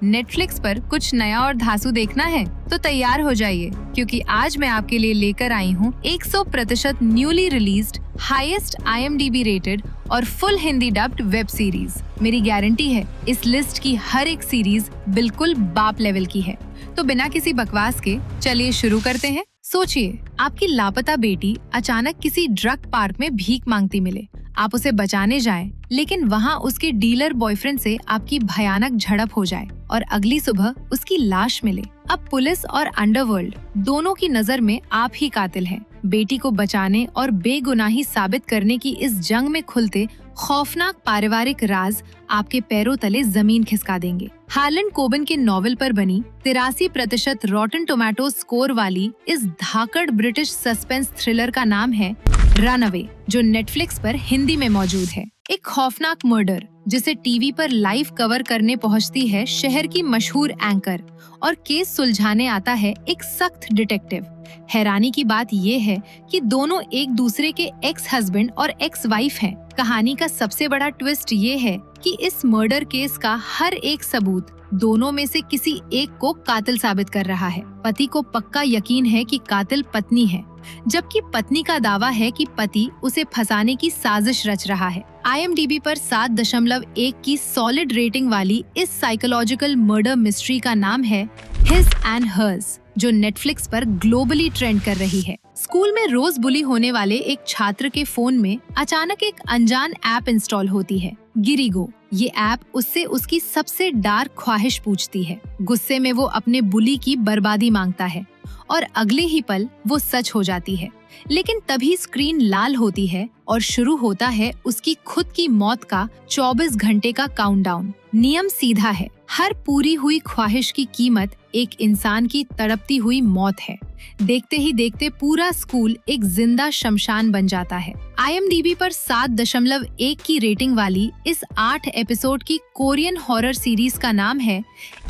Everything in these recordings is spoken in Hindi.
नेटफ्लिक्स पर कुछ नया और धांसू देखना है तो तैयार हो जाइए, क्योंकि आज मैं आपके लिए लेकर आई हूँ 100% newly released, highest IMDb rated और full Hindi dubbed web series. मेरी गारंटी है इस लिस्ट की हर एक सीरीज बिल्कुल बाप लेवल की है। तो बिना किसी बकवास के चलिए शुरू करते हैं। सोचिए, आपकी लापता बेटी अचानक किसी ड्रग पार्क में भीख मांगती मिले। आप उसे बचाने जाएं, लेकिन वहां उसके डीलर बॉयफ्रेंड से आपकी भयानक झड़प हो जाए और अगली सुबह उसकी लाश मिले। अब पुलिस और अंडरवर्ल्ड दोनों की नजर में आप ही कातिल हैं। बेटी को बचाने और बेगुनाही साबित करने की इस जंग में खुलते खौफनाक पारिवारिक राज आपके पैरों तले जमीन खिसका देंगे। हार्लन कोबिन के नॉवेल पर बनी 83% रॉटन टोमेटो स्कोर वाली इस धाकड़ ब्रिटिश सस्पेंस थ्रिलर का नाम है रनअवे, जो नेटफ्लिक्स पर हिंदी में मौजूद है। एक खौफनाक मर्डर जिसे टीवी पर लाइव कवर करने पहुंचती है शहर की मशहूर एंकर, और केस सुलझाने आता है एक सख्त डिटेक्टिव। हैरानी की बात ये है कि दोनों एक दूसरे के एक्स हस्बैंड और एक्स वाइफ हैं। कहानी का सबसे बड़ा ट्विस्ट ये है कि इस मर्डर केस का हर एक सबूत दोनों में से किसी एक को कातिल साबित कर रहा है। पति को पक्का यकीन है कि कातिल पत्नी है, जबकि पत्नी का दावा है कि पति उसे फंसाने की साजिश रच रहा है। IMDb पर 7.1 की सॉलिड रेटिंग वाली इस साइकोलॉजिकल मर्डर मिस्ट्री का नाम है हिज एंड हर्स, जो नेटफ्लिक्स पर ग्लोबली ट्रेंड कर रही है। स्कूल में रोज बुली होने वाले एक छात्र के फोन में अचानक एक अनजान ऐप इंस्टॉल होती है, गिरिगो। ये ऐप उससे उसकी सबसे डार्क ख्वाहिश पूछती है। गुस्से में वो अपने बुली की बर्बादी मांगता है और अगले ही पल वो सच हो जाती है। लेकिन तभी स्क्रीन लाल होती है और शुरू होता है उसकी खुद की मौत का 24 घंटे का काउंटडाउन। नियम सीधा है, हर पूरी हुई ख्वाहिश की कीमत एक इंसान की तड़पती हुई मौत है। देखते ही देखते पूरा स्कूल एक जिंदा शमशान बन जाता है। IMDb पर 7.1 की रेटिंग वाली इस 8 एपिसोड की कोरियन हॉरर सीरीज का नाम है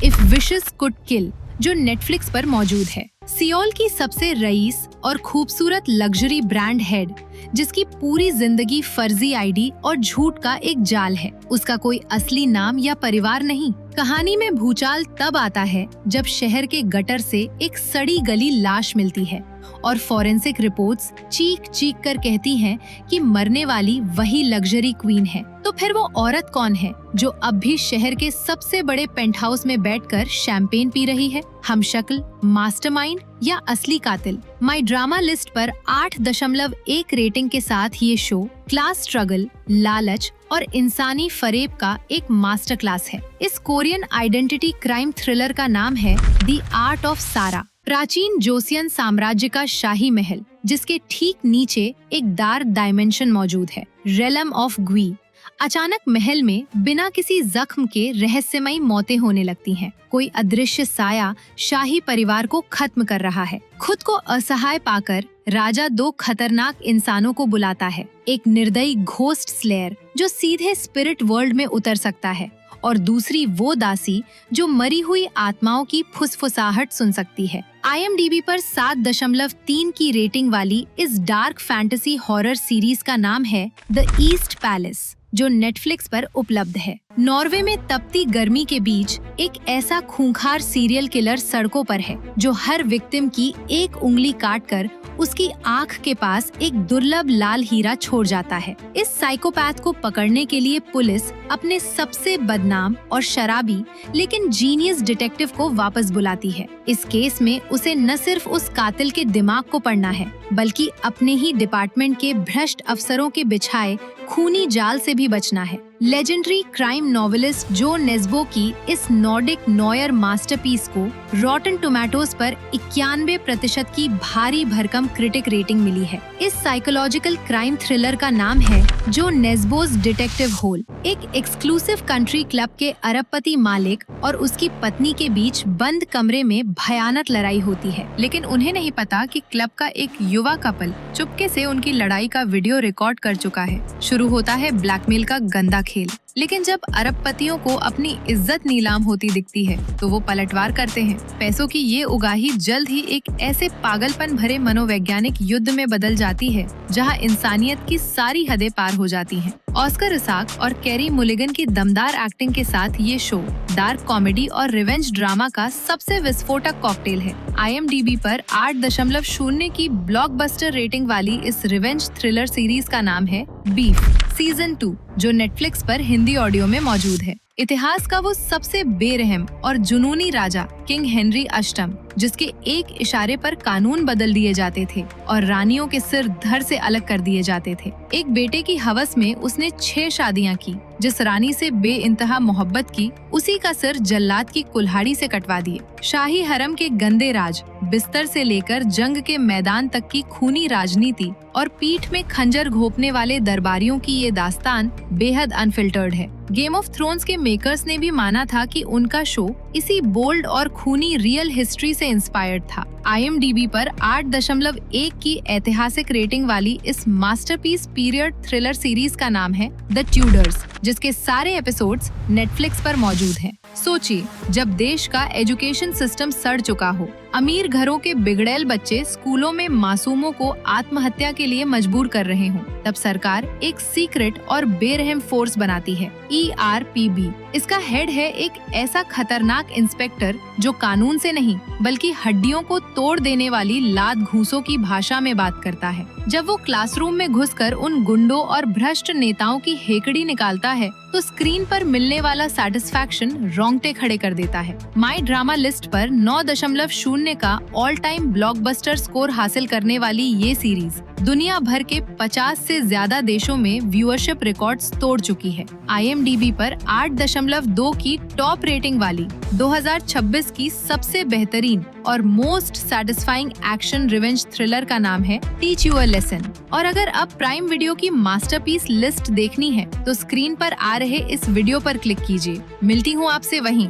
इफ विशेस कुड किल, जो नेटफ्लिक्स पर मौजूद है। सियोल की सबसे रईस और खूबसूरत लग्जरी ब्रांड हेड, जिसकी पूरी जिंदगी फर्जी ID और झूठ का एक जाल है। उसका कोई असली नाम या परिवार नहीं। कहानी में भूचाल तब आता है जब शहर के गटर से एक सड़ी गली लाश मिलती है और फॉरेंसिक रिपोर्ट्स चीख चीख कर कहती हैं कि मरने वाली वही लग्जरी क्वीन है। तो फिर वो औरत कौन है जो अब भी शहर के सबसे बड़े पेंट हाउस में बैठकर शैंपेन पी रही है? हमशक्ल, मास्टरमाइंड या असली कातिल? माई ड्रामा लिस्ट पर 8.1 रेटिंग के साथ ये शो क्लास स्ट्रगल, लालच और इंसानी फरेब का एक मास्टर क्लास है। इस कोरियन आइडेंटिटी क्राइम थ्रिलर का नाम है द आर्ट ऑफ सारा, प्राचीन जोसियन साम्राज्य का शाही महल, जिसके ठीक नीचे एक डार्क डायमेंशन मौजूद है, रेलम ऑफ ग्वी। अचानक महल में बिना किसी जख्म के रहस्यमयी मौतें होने लगती हैं। कोई अदृश्य साया शाही परिवार को खत्म कर रहा है। खुद को असहाय पाकर राजा 2 खतरनाक इंसानों को बुलाता है, एक निर्दयी घोस्ट स्लेयर जो सीधे स्पिरिट वर्ल्ड में उतर सकता है, और दूसरी वो दासी जो मरी हुई आत्माओं की फुसफुसाहट सुन सकती है। IMDb पर 7.3 की रेटिंग वाली इस डार्क फैंटेसी हॉरर सीरीज का नाम है द ईस्ट पैलेस, जो नेटफ्लिक्स पर उपलब्ध है। नॉर्वे में तपती गर्मी के बीच एक ऐसा खूंखार सीरियल किलर सड़कों पर है जो हर विक्टिम की एक उंगली काटकर उसकी आंख के पास एक दुर्लभ लाल हीरा छोड़ जाता है। इस साइकोपैथ को पकड़ने के लिए पुलिस अपने सबसे बदनाम और शराबी लेकिन जीनियस डिटेक्टिव को वापस बुलाती है। इस केस में उसे न सिर्फ उस कातिल के दिमाग को पढ़ना है, बल्कि अपने ही डिपार्टमेंट के भ्रष्ट अफसरों के बिछाए खूनी जाल से भी बचना है। लेजेंडरी क्राइम नॉवेलिस्ट जो नेस्बो की इस नॉर्डिक नॉयर मास्टरपीस को रॉटन टोमेटोज पर 91% की भारी भरकम क्रिटिक रेटिंग मिली है। इस साइकोलॉजिकल क्राइम थ्रिलर का नाम है जो नेस्बोज डिटेक्टिव होल। एक एक्सक्लूसिव कंट्री क्लब के अरबपति मालिक और उसकी पत्नी के बीच बंद कमरे में भयानक लड़ाई होती है, लेकिन उन्हें नहीं पता कि क्लब का एक युवा कपल चुपके से उनकी लड़ाई का वीडियो रिकॉर्ड कर चुका है। शुरू होता है ब्लैकमेल का गंदा खेल, लेकिन जब अरबपतियों को अपनी इज्जत नीलाम होती दिखती है तो वो पलटवार करते हैं। पैसों की ये उगाही जल्द ही एक ऐसे पागलपन भरे मनोवैज्ञानिक युद्ध में बदल जाती है जहां इंसानियत की सारी हदें पार हो जाती हैं। ऑस्कर इसाक और कैरी मुलिगन की दमदार एक्टिंग के साथ ये शो डार्क कॉमेडी और रिवेंज ड्रामा का सबसे विस्फोटक कॉकटेल है। IMDb पर 8.0 की ब्लॉकबस्टर रेटिंग वाली इस रिवेंज थ्रिलर सीरीज का नाम है बीफ सीजन 2, जो नेटफ्लिक्स पर हिंदी ऑडियो में मौजूद है। इतिहास का वो सबसे बेरहम और जुनूनी राजा किंग हेनरी अष्टम, जिसके एक इशारे पर कानून बदल दिए जाते थे और रानियों के सिर धड़ से अलग कर दिए जाते थे। एक बेटे की हवस में उसने 6 शादियां की। जिस रानी से बेइंतहा मोहब्बत की, उसी का सिर जल्लाद की कुल्हाड़ी से कटवा दिए। शाही हरम के गंदे राज, बिस्तर से लेकर जंग के मैदान तक की खूनी राजनीति और पीठ में खंजर घोंपने वाले दरबारियों की ये दास्तान बेहद अनफिल्टर्ड है। गेम ऑफ थ्रोन्स के मेकर्स ने भी माना था कि उनका शो इसी बोल्ड और खूनी रियल हिस्ट्री से इंस्पायर्ड था। IMDb पर 8.1 की ऐतिहासिक रेटिंग वाली इस मास्टरपीस पीरियड थ्रिलर सीरीज का नाम है द ट्यूडर्स, जिसके सारे एपिसोड्स नेटफ्लिक्स पर मौजूद हैं। सोचिए, जब देश का एजुकेशन सिस्टम सड़ चुका हो, अमीर घरों के बिगड़ैल बच्चे स्कूलों में मासूमों को आत्महत्या के लिए मजबूर कर रहे हों, तब सरकार एक सीक्रेट और बेरहम फोर्स बनाती है, ERPB। इसका हेड है एक ऐसा खतरनाक इंस्पेक्टर जो कानून से नहीं बल्कि हड्डियों को तोड़ देने वाली लात घूंसों की भाषा में बात करता है। जब वो क्लासरूम में घुसकर उन गुंडों और भ्रष्ट नेताओं की हेकड़ी निकालता है, तो स्क्रीन पर मिलने वाला सैटिस्फैक्शन रोंगटे खड़े कर देता है। माई ड्रामा लिस्ट पर 9.0 का ऑल टाइम ब्लॉकबस्टर स्कोर हासिल करने वाली ये सीरीज दुनिया भर के 50 से ज्यादा देशों में व्यूअरशिप रिकॉर्ड्स तोड़ चुकी है। IMDb पर 8.2 की टॉप रेटिंग वाली 2026 की सबसे बेहतरीन और most satisfying action revenge thriller का नाम है टीच यू अ लेसन। और अगर अब प्राइम वीडियो की मास्टरपीस लिस्ट देखनी है, तो स्क्रीन पर आ रहे इस वीडियो पर क्लिक कीजिए। मिलती हूँ आपसे वहीं।